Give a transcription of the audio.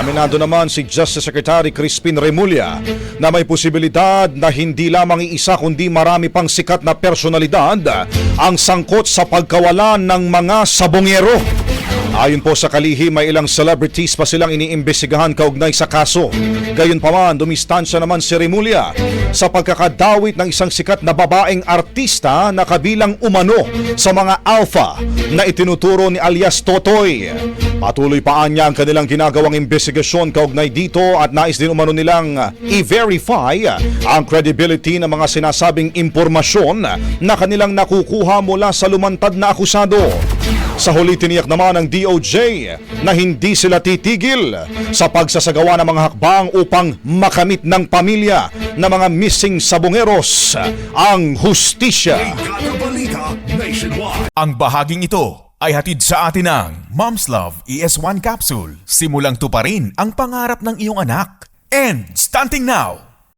Aminado naman si Justice Secretary Crispin Remulla na may posibilidad na hindi lamang iisa kundi marami pang sikat na personalidad ang sangkot sa pagkawalan ng mga sabongero. Ayon po sa kalihim, may ilang celebrities pa silang iniimbestigahan kaugnay sa kaso. Gayunpaman, dumistansya naman si Remulla sa pagkakadawit ng isang sikat na babaeng artista na kabilang umano sa mga alpha na itinuturo ni alias Totoy. Patuloy pa niya ang kanilang ginagawang investigasyon kaugnay dito at nais din umano nilang i-verify ang credibility ng mga sinasabing impormasyon na kanilang nakukuha mula sa lumantad na akusado. Sa huli, tiniyak naman ng DOJ na hindi sila titigil sa pagsasagawa ng mga hakbang upang makamit ng pamilya ng mga missing sabongeros ang hustisya. Ang bahaging ito ay hatid sa atin ng Mom's Love ES1 Capsule. Simulang tuparin ang pangarap ng iyong anak. And stunting now!